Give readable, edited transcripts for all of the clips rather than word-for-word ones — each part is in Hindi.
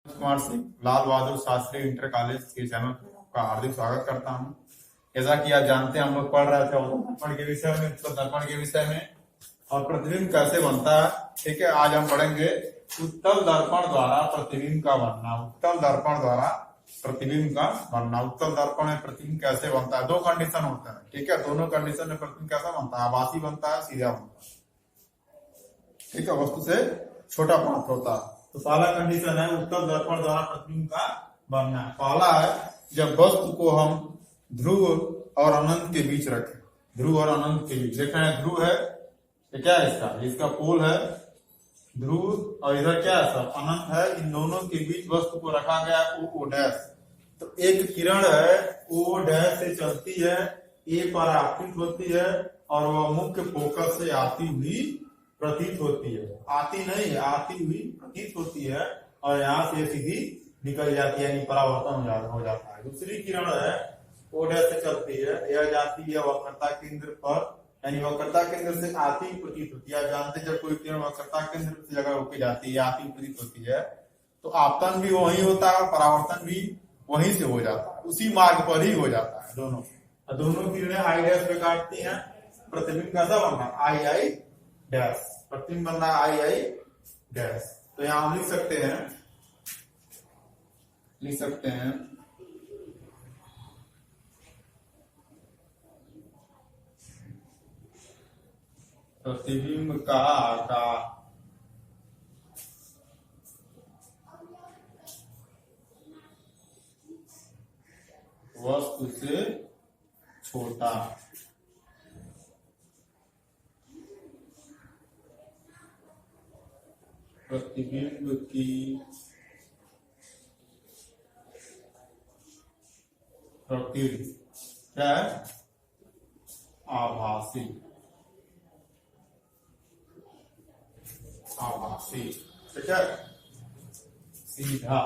कुमार सिंह लाल बहादुर शास्त्री इंटर कॉलेज के चैनल पर आपका हार्दिक स्वागत करता हूं। जैसा कि आप जानते हैं, हम लोग पढ़ रहे थे दर्पण के विषय में, उत्तल दर्पण के विषय में और प्रतिबिंब कैसे बनता है। ठीक है, आज हम पढ़ेंगे उत्तल दर्पण द्वारा प्रतिबिंब का बनना। उत्तल दर्पण द्वारा प्रतिबिंब का बनना। उत्तल दर्पण में प्रतिबिंब कैसे बनता है, दो कंडीशन होता है। ठीक है, दोनों कंडीशन में प्रतिबिंब कैसा बनता है, आभासी बनता है, सीधा बनता है। ठीक है, वस्तु से छोटा प्राप्त होता है। तो पहला कंडीशन है उत्तल दर्पण द्वारा प्रतिबिंब का बनना। पहला है जब वस्तु को हम ध्रुव और अनंत के बीच रखें। ध्रुव और अनंत के बीच देखना है, ध्रुव है, ये क्या है, इसका पोल है ध्रुव, और इधर क्या है, सब अनंत है। इन दोनों के बीच वस्तु को रखा गया ओ डैश। तो एक किरण है ओ डैश से चलती है, ए पर आपतित होती है और वह मुख्य फोकस से आती हुई प्रतीत होती है। आती नहीं, आती हुई प्रतीत होती है और यहाँ से सीधी निकल जाती है, यानी परावर्तन हो जाता है। दूसरी किरण है ओ डैश से चलती है, यह जाती है वक्रता केंद्र पर, यानी वक्रता केंद्र से आती हुई प्रतीत होती है। आप जानते हैं जब कोई किरण वक्रता केंद्र से जगह होकर जाती है, आती हुई प्रतीत होती है, तो आपतन भी वही होता है, परावर्तन भी वहीं से हो जाता है, उसी मार्ग पर ही हो जाता है। दोनों किरणें आई डैश पे काटती हैं। प्रतिबिंब कैसा बनना, आई आई डैश। प्रतिबिंब बनना आई आई डैश। तो यहां हम लिख सकते हैं प्रतिबिंब का आकार वस्तु से छोटा। प्रतिबिंब की प्रकृति क्या है, आभासी। आभासी, ठीक है, सीधा।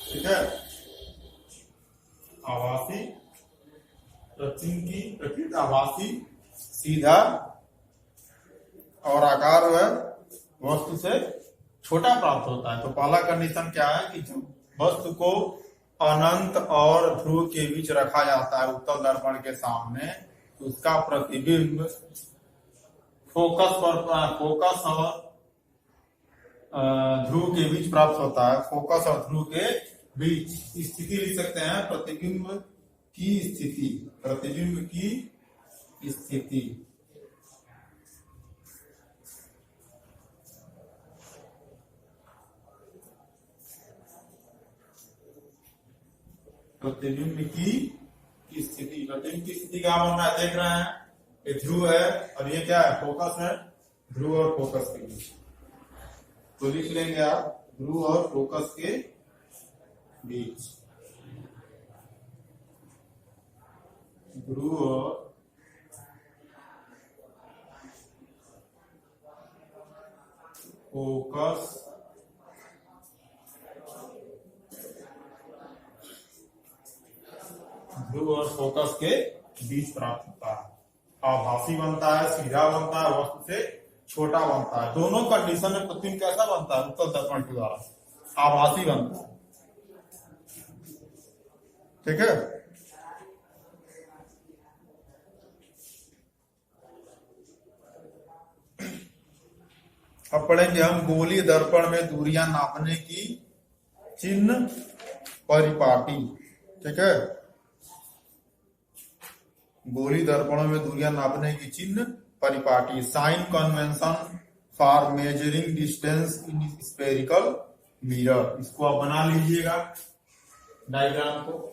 ठीक है, आभासी, प्रतिबिंब की प्रकृति आभासी, सीधा और आकार है वस्तु से छोटा प्राप्त होता है। तो पहला कंडीशन क्या है कि जब वस्तु को अनंत और ध्रुव के बीच रखा जाता है उत्तल दर्पण के सामने, तो उसका प्रतिबिंब फोकस और ध्रुव के बीच प्राप्त होता है। फोकस और ध्रुव के बीच स्थिति लिख सकते हैं, प्रतिबिंब की स्थिति। प्रतिबिंब की स्थिति प्रतिबिंब की स्थिति। प्रतिबिंब की स्थिति क्या बनना है, देख रहे हैं, ये ध्रुव है और ये क्या है, फोकस है। ध्रुव और फोकस के बीच, तो लिख लेंगे आप ध्रुव और फोकस के बीच। ध्रुव और फोकस ध्रुव और फोकस के बीच प्राप्त होता है। आभासी बनता है, सीधा बनता है, वस्तु से छोटा बनता है। दोनों कंडीशन में प्रतिबिंब कैसा बनता है उत्तल दर्पण के द्वारा, आभासी बनता है। ठीक है, अब पढ़ेंगे हम गोलीय दर्पण में दूरियां नापने की चिन्ह परिपाटी। ठीक है, गोली दर्पणों में दूरियां नापने की चिन्ह परिपाटी, sign convention for measuring distance in spherical mirror. इसको आप बना लीजिएगा डायग्राम को।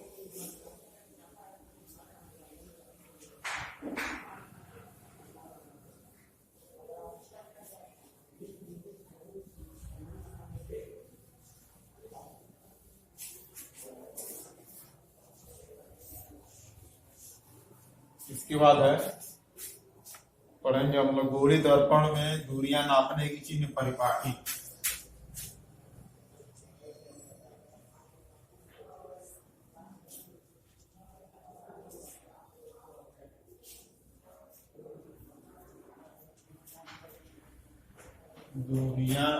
इसके बाद है पढ़ेंगे हम लोग गोली दर्पण में दूरियां नापने की चिन्ह परिपाटी। दूरियां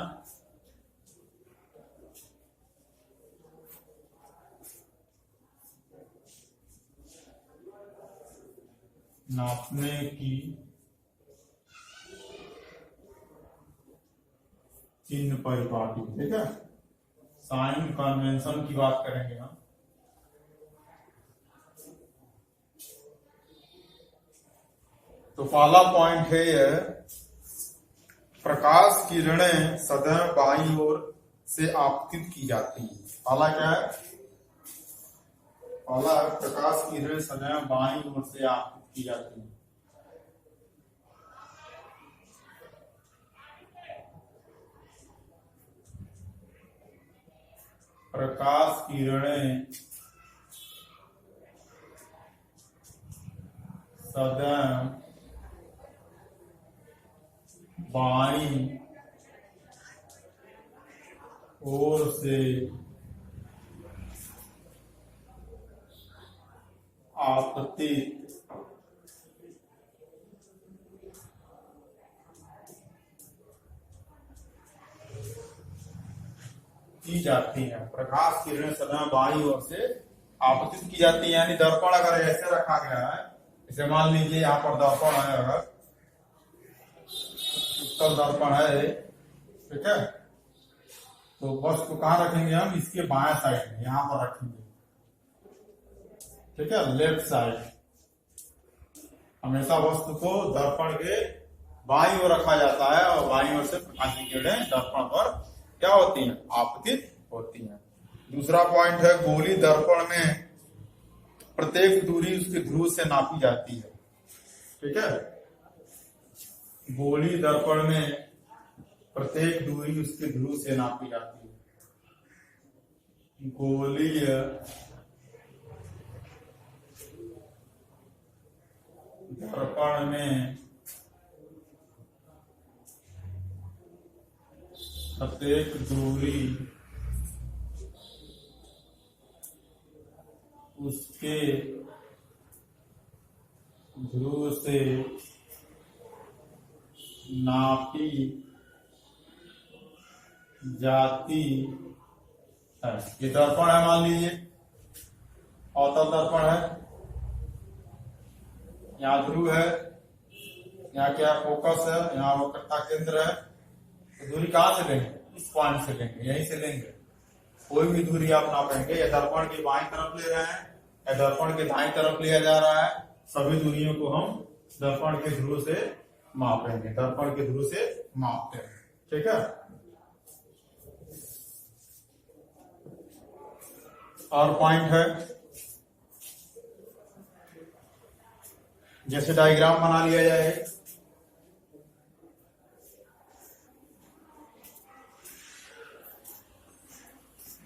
नापने की चिन्ह परिपाटी। ठीक है, साइन कन्वेंशन की बात करेंगे हम। तो पहला पॉइंट है ये, प्रकाश किरणें सदैव बाईं ओर से आपतित की जाती हैं। पहला क्या है? पहला प्रकाश किरणें सदैव बाईं ओर से आपतित की जाती हैं। प्रकाश किरणें सदैव बाईं ओर से आपतित की जाती है। प्रकाश किरणें सदैव बाईं ओर से आपतित की जाती है, यानी दर्पण अगर ऐसे रखा गया है, इसे मान लीजिए यहाँ पर दर्पण है, अगर उत्तल दर्पण है, ठीक है, तो वस्तु को कहाँ रखेंगे हम? इसके बाएं साइड में, यहाँ पर रखेंगे। ठीक है, लेफ्ट साइड। हमेशा वस्तु को दर्पण के बाईं ओर रखा जाता है और बाईं ओर से प्रकाश की किरणें दर्पण पर क्या होती हैं? आपतित होती हैं। दूसरा पॉइंट है, गोली दर्पण में प्रत्येक दूरी उसके ध्रुव से नापी जाती है। ठीक है, गोली दर्पण में प्रत्येक दूरी उसके ध्रुव से नापी जाती है। गोलीय दर्पण में प्रत्येक दूरी उसके ध्रुव से नापी जाती है। ये दर्पण है, मान लीजिए अवतल दर्पण है, यहाँ ध्रुव है, यहाँ क्या फोकस है, यहाँ वक्रता केंद्र है। तो दूरी कहाँ से लेंगे? इस पॉइंट से लेंगे, यहीं से लेंगे। कोई भी दूरी आप नापेंगे, या दर्पण की बाईं तरफ ले रहे हैं या दर्पण के दाईं तरफ लिया जा रहा है, सभी दूरियों को हम दर्पण के ध्रुव से मापेंगे, दर्पण के ध्रुव से मापते हैं। ठीक है, और पॉइंट है, जैसे डायग्राम बना लिया जाए,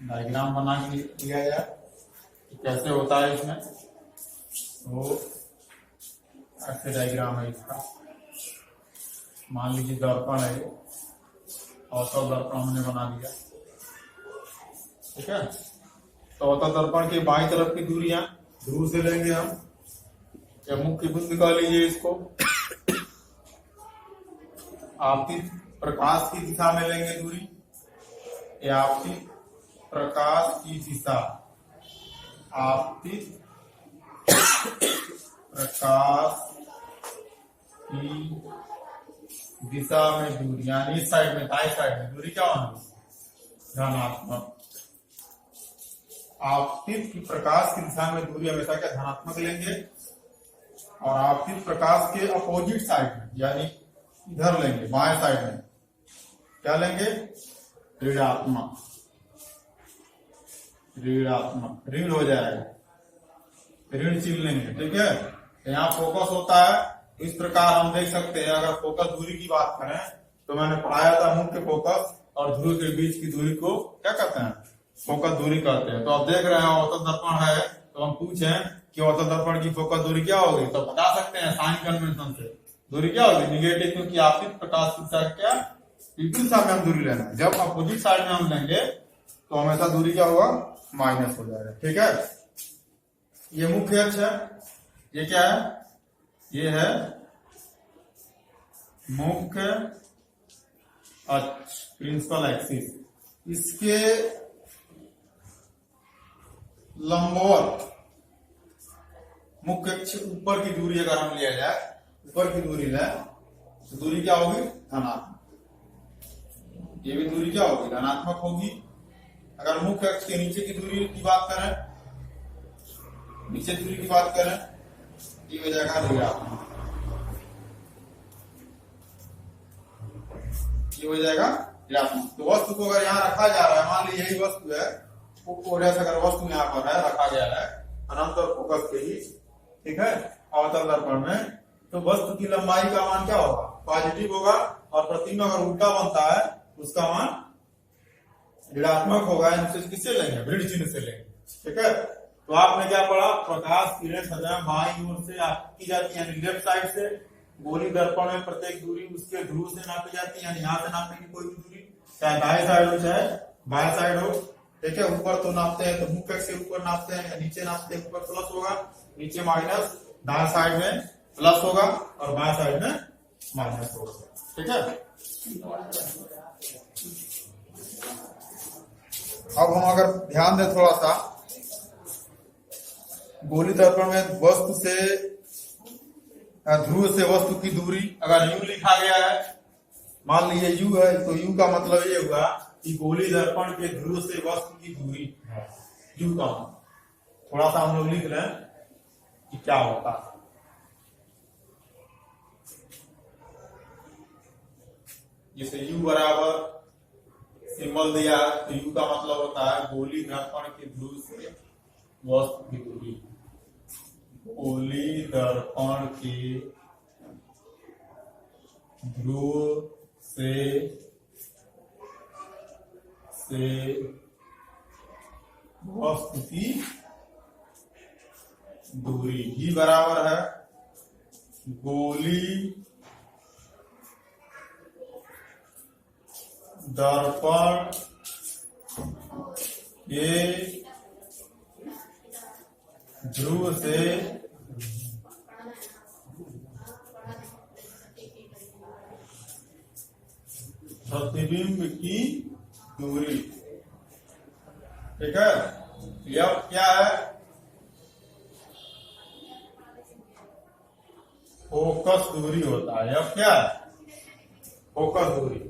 डायग्राम बना लिया जाए कैसे होता है इसमें। तो ऐसे डायग्राम है इसका, मान लीजिए दर्पण है और सब दर्पण हमने बना लिया। ठीक है, तो अवतल दर्पण के बाईं तरफ की दूरियां ध्रुव से लेंगे हम, या मुख्य बिंदु का लीजिए इसको, आपतित प्रकाश की दिशा में लेंगे दूरी, या आपतित प्रकाश की दिशा, आपतित प्रकाश की दिशा में दूरी, यानी इस साइड में, दाएं साइड में दूरी क्या होगी? धनात्मक। आपतित की प्रकाश की दिशा में दूरी हमेशा क्या धनात्मक लेंगे, और आपतित प्रकाश के अपोजिट साइड में, यानी इधर लेंगे, बाएं साइड में क्या लेंगे? ऋणात्मक। ऋणात्मक, ऋण हो जाएगा, ऋण चिन्ह लेंगे। ठीक है, यहाँ फोकस होता है, इस प्रकार हम देख सकते हैं। अगर फोकस दूरी की बात करें तो मैंने पढ़ाया था, मुख्य फोकस और ध्रुव के बीच की दूरी को क्या कहते हैं? फोकस दूरी कहते हैं। तो आप देख रहे हैं अवतल दर्पण है, तो हम पूछें कि अवतल दर्पण की फोकस दूरी क्या होगी, तो बता सकते हैं साइन कन्वेंशन से दूरी क्या होगी? निगेटिव, क्योंकि आपतित प्रकाश की दिशा क्या विपरीत दिशा में हम दूरी लेना है। जब अपोजिट साइड में हम लेंगे तो हमेशा दूरी क्या होगा? माइनस हो जाएगा। ठीक है, ये मुख्य अक्ष है, ये क्या है? ये है मुख्य प्रिंसिपल एक्सिस, इसके लंबवत मुख्य अक्ष ऊपर की दूरी अगर हम लिया जाए, ऊपर की दूरी ले तो दूरी क्या होगी? धनात्मक। ये भी दूरी क्या होगी? धनात्मक होगी। अगर मुख्य अक्ष के नीचे की दूरी की बात करें, नीचे दूरी की बात करें, ये हो जाएगा ऋणात्मक। ये हो जाएगा ऋणात्मक। तो वस्तु को अगर यहाँ रखा जा रहा है, मान लीजिए यही वस्तु है, अगर वस्तु यहाँ पर है, रखा गया है अनंत और फोकस के ही, ठीक है, अवतल दर्पण में, तो वस्तु की लंबाई का मान क्या होगा? पॉजिटिव होगा। और प्रतिबिंब अगर उल्टा बनता है उसका मान ऋणात्मक होगा। किससे लेंगे? ऋण चिन्ह से लेंगे, ठीक है। तो आपने क्या पढ़ा? प्रकाश किरण सदैव बाईं ओर से की जाती है, यानी लेफ्ट साइड से। गोली दर्पण में प्रत्येक दूरी उसके ध्रुव से नापी जाती है, यानी यहाँ से नापने की कोई भी दूरी, चाहे दाएं साइड हो चाहे बाएं साइड हो, ठीक है। ऊपर तो नापते हैं तो मुख्य से ऊपर नापते हैं, या नीचे नापते हैं ऊपर प्लस होगा, नीचे माइनस, दाएं साइड में प्लस होगा और बाएं साइड में माइनस होगा, ठीक है। अब हम अगर ध्यान दें थोड़ा सा, गोली दर्पण में वस्तु से ध्रुव से वस्तु की दूरी अगर u लिखा गया है, मान लीजिए u है, तो u का मतलब ये हुआ कि गोली दर्पण के ध्रुव से वस्तु की दूरी है, u का। थोड़ा सा हम लोग लिख लें कि क्या होता है। जैसे u बराबर सिंबल दिया है, तो u का मतलब होता है गोली दर्पण के ध्रुव से वस्तु की दूरी। गोली दर्पण के ध्रुव से वस्तु की दूरी ही बराबर है गोली दर्पण के ध्रुव से प्रतिबिंब की दूरी, ठीक है। यह क्या है? फोकस दूरी होता है। यह क्या है? फोकस दूरी।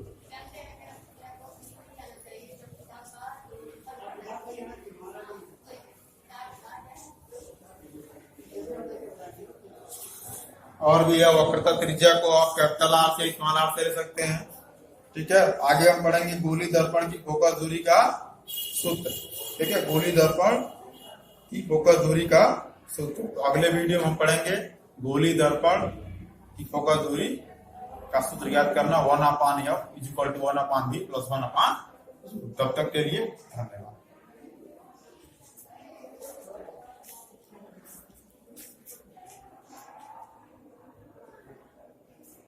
और भी है, वक्रता त्रिज्या को आप कैपिटल आर से स्मॉल आर से ले सकते हैं, ठीक है। आगे हम पढ़ेंगे गोली दर्पण की फोकस दूरी का सूत्र, ठीक है। गोली दर्पण की फोकस दूरी का सूत्र, तो अगले वीडियो में हम पढ़ेंगे गोली दर्पण की फोकस दूरी का सूत्र याद करना, 1/f = 1/v + 1/। तब तक के लिए धन्यवाद।